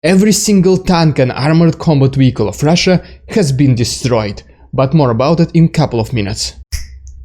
Every single tank and armored combat vehicle of Russia has been destroyed, but more about it in a couple of minutes.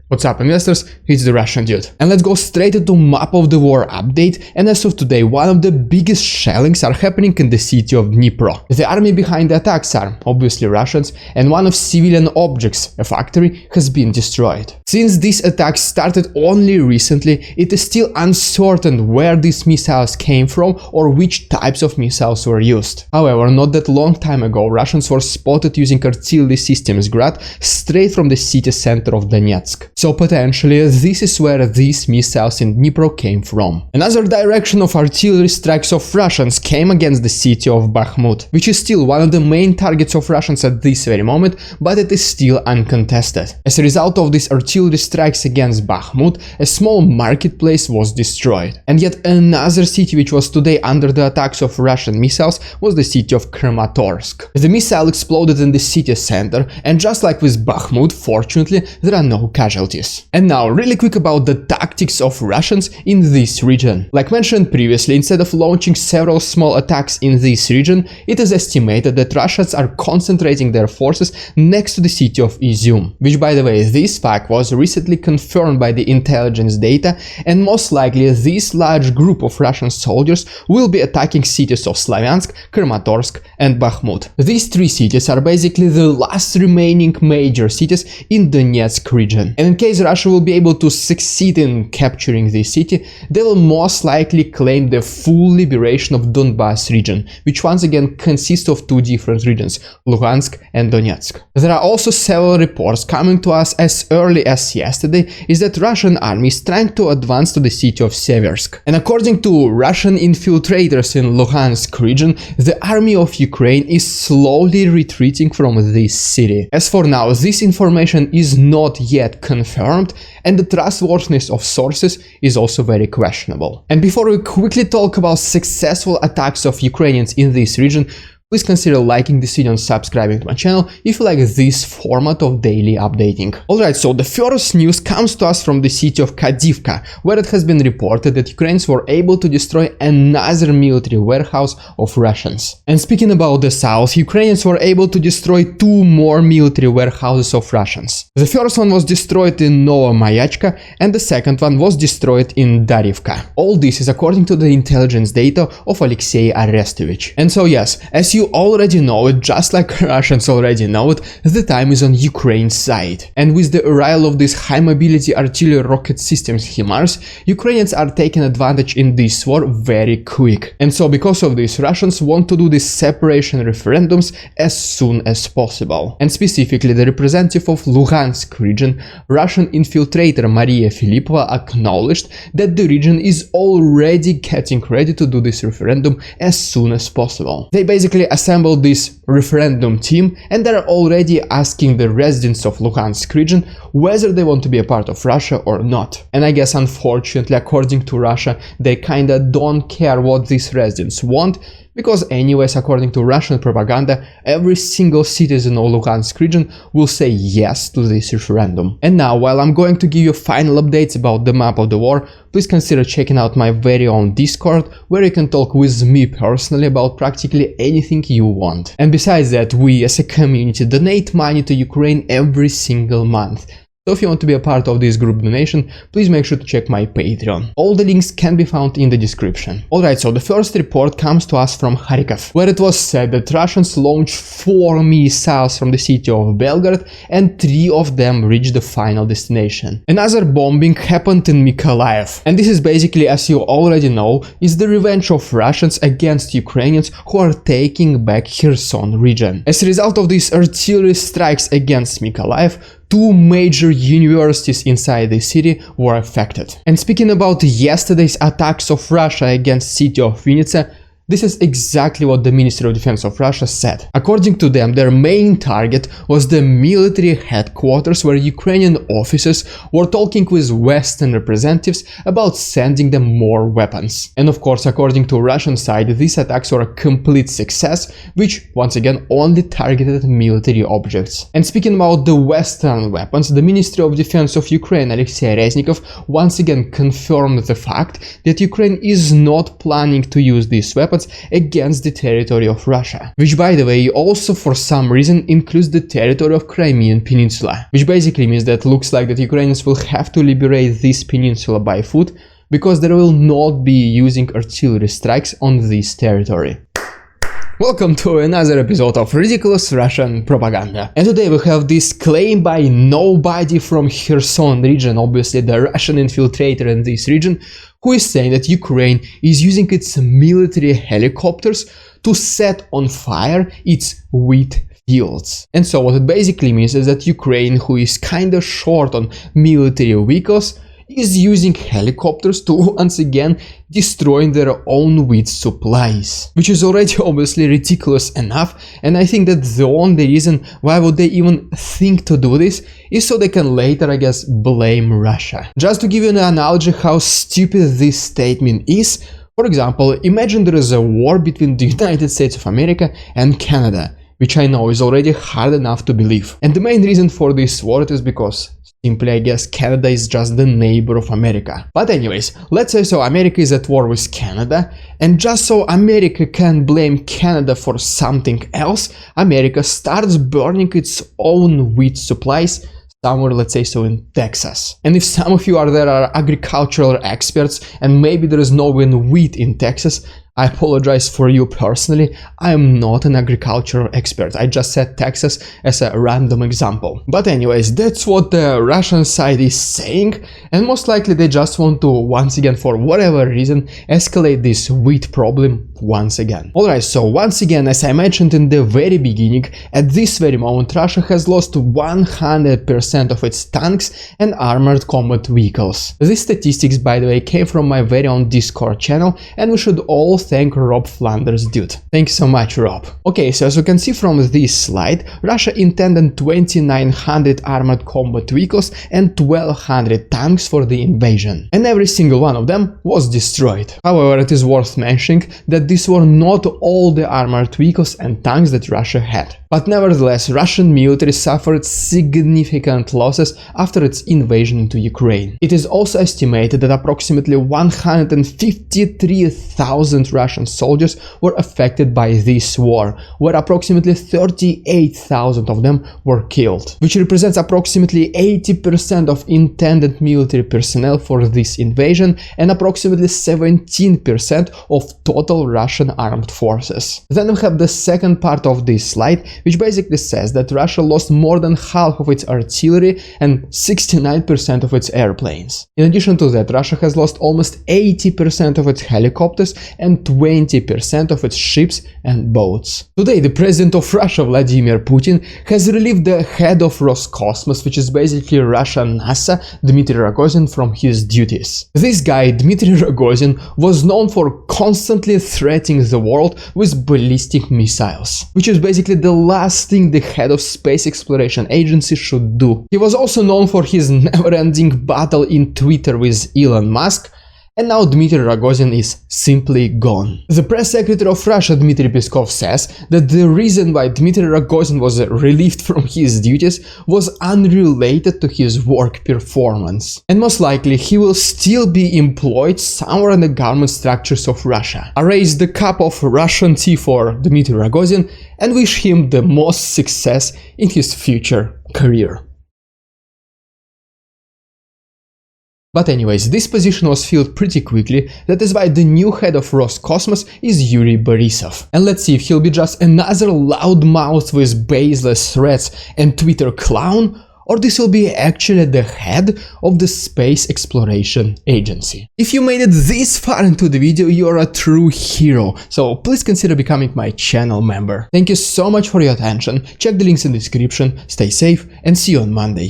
What's up, investors? It's the Russian dude. And let's go straight into map of the war update, and as of today, one of the biggest shellings are happening in the city of Dnipro. The army behind the attacks are obviously Russians, and one of civilian objects, a factory, has been destroyed. Since these attacks started only recently, it is still uncertain where these missiles came from or which types of missiles were used. However, not that long time ago, Russians were spotted using artillery systems Grad straight from the city center of Donetsk. So potentially this is where these missiles in Dnipro came from. Another direction of artillery strikes of Russians came against the city of Bakhmut, which is still one of the main targets of Russians at this very moment, but it is still uncontested. As a result of these artillery strikes against Bakhmut, a small marketplace was destroyed. And yet another city which was today under the attacks of Russian missiles was the city of Kramatorsk. The missile exploded in the city center, and just like with Bakhmut, fortunately, there are no casualties. And now, really quick about the tactics of Russians in this region. Like mentioned previously, instead of launching several small attacks in this region, it is estimated that Russians are concentrating their forces next to the city of Izium, which, by the way, this fact was recently confirmed by the intelligence data, and most likely this large group of Russian soldiers will be attacking cities of Slavyansk, Kramatorsk and Bakhmut. These three cities are basically the last remaining major cities in the Donetsk region. And in case Russia will be able to succeed in capturing this city, they will most likely claim the full liberation of Donbas region, which once again consists of two different regions, Luhansk and Donetsk. There are also several reports coming to us as early as yesterday is that Russian army is trying to advance to the city of Seversk. And according to Russian infiltrators in Luhansk region, the army of Ukraine is slowly retreating from this city. As for now, this information is not yet confirmed, and the trustworthiness of sources is also very questionable. And before we quickly talk about successful attacks of Ukrainians in this region, please consider liking this video and subscribing to my channel if you like this format of daily updating. Alright, so the first news comes to us from the city of Kadivka, where it has been reported that Ukrainians were able to destroy another military warehouse of Russians. And speaking about the south, Ukrainians were able to destroy two more military warehouses of Russians. The first one was destroyed in Novomayachka, and the second one was destroyed in Darivka. All this is according to the intelligence data of Alexei Arestovich. And so yes, as you already know it, just like Russians already know it, the time is on Ukraine's side. And with the arrival of these high-mobility artillery rocket systems HIMARS, Ukrainians are taking advantage in this war very quick. And so because of this, Russians want to do these separation referendums as soon as possible. And specifically, the representative of Luhansk region, Russian infiltrator Maria Filipova, acknowledged that the region is already getting ready to do this referendum as soon as possible. They basically assembled this referendum team, and they're already asking the residents of Luhansk region whether they want to be a part of Russia or not. And I guess unfortunately, according to Russia, they kinda don't care what these residents want, because anyways, according to Russian propaganda, every single citizen of Luhansk region will say yes to this referendum. And now, while I'm going to give you final updates about the map of the war, please consider checking out my very own Discord, where you can talk with me personally about practically anything you want. And besides that, we as a community donate money to Ukraine every single month. So if you want to be a part of this group donation, please make sure to check my Patreon. All the links can be found in the description. Alright, so the first report comes to us from Kharkiv, where it was said that Russians launched 4 missiles from the city of Belgorod, and 3 of them reached the final destination. Another bombing happened in Mykolaiv, and this is basically, as you already know, is the revenge of Russians against Ukrainians who are taking back Kherson region. As a result of these artillery strikes against Mykolaiv, 2 major universities inside the city were affected. And speaking about yesterday's attacks of Russia against city of Vinnytsia, this is exactly what the Ministry of Defense of Russia said. According to them, their main target was the military headquarters, where Ukrainian officers were talking with Western representatives about sending them more weapons. And of course, according to Russian side, these attacks were a complete success, which once again only targeted military objects. And speaking about the Western weapons, the Ministry of Defense of Ukraine, Alexei Reznikov, once again confirmed the fact that Ukraine is not planning to use these weapons weapons against the territory of Russia, which by the way also for some reason includes the territory of Crimean Peninsula, which basically means that looks like that Ukrainians will have to liberate this peninsula by foot because they will not be using artillery strikes on this territory. Welcome to another episode of ridiculous Russian propaganda. And today we have this claim by nobody from Kherson region, obviously the Russian infiltrator in this region, who is saying that Ukraine is using its military helicopters to set on fire its wheat fields. And so what it basically means is that Ukraine, who is kinda short on military vehicles, is using helicopters to once again destroying their own wheat supplies, which is already obviously ridiculous enough, and I think that the only reason why would they even think to do this is so they can later, I guess, blame Russia. Just to give you an analogy how stupid this statement is, for example, imagine there is a war between the United States of America and Canada, which I know is already hard enough to believe. And the main reason for this war is because simply, I guess, Canada is just the neighbor of America. But anyways, let's say so America is at war with Canada, and just so America can blame Canada for something else, America starts burning its own wheat supplies somewhere, let's say so, in Texas. And if some of you are agricultural experts and maybe there is no wheat in Texas, I apologize for you personally, I am not an agricultural expert, I just said Texas as a random example. But anyways, that's what the Russian side is saying, and most likely they just want to, once again, for whatever reason, escalate this wheat problem once again. Alright, so once again, as I mentioned in the very beginning, at this very moment Russia has lost 100% of its tanks and armored combat vehicles. These statistics, by the way, came from my very own Discord channel, and we should all thank Rob Flanders, dude. Thanks so much, Rob. Okay, so as you can see from this slide, Russia intended 2,900 armored combat vehicles and 1,200 tanks for the invasion, and every single one of them was destroyed. However, it is worth mentioning that these were not all the armored vehicles and tanks that Russia had. But nevertheless, Russian military suffered significant losses after its invasion into Ukraine. It is also estimated that approximately 153,000 Russian soldiers were affected by this war, where approximately 38,000 of them were killed, which represents approximately 80% of intended military personnel for this invasion and approximately 17% of total Russian armed forces. Then we have the second part of this slide, which basically says that Russia lost more than half of its artillery and 69% of its airplanes. In addition to that, Russia has lost almost 80% of its helicopters and 20% of its ships and boats. Today, the president of Russia, Vladimir Putin, has relieved the head of Roskosmos, which is basically Russian NASA, Dmitry Rogozin, from his duties. This guy, Dmitry Rogozin, was known for constantly threatening the world with ballistic missiles, which is basically the last thing the head of Space Exploration Agency should do. He was also known for his never-ending battle in Twitter with Elon Musk, and now Dmitry Rogozin is simply gone. The press secretary of Russia, Dmitry Peskov, says that the reason why Dmitry Rogozin was relieved from his duties was unrelated to his work performance. And most likely he will still be employed somewhere in the government structures of Russia. I raise the cup of Russian tea for Dmitry Rogozin and wish him the most success in his future career. But anyways, this position was filled pretty quickly, that is why the new head of Roskosmos is Yuri Borisov. And let's see if he'll be just another loudmouth with baseless threats and Twitter clown, or this will be actually the head of the Space Exploration Agency. If you made it this far into the video, you are a true hero, so please consider becoming my channel member. Thank you so much for your attention, check the links in the description, stay safe and see you on Monday.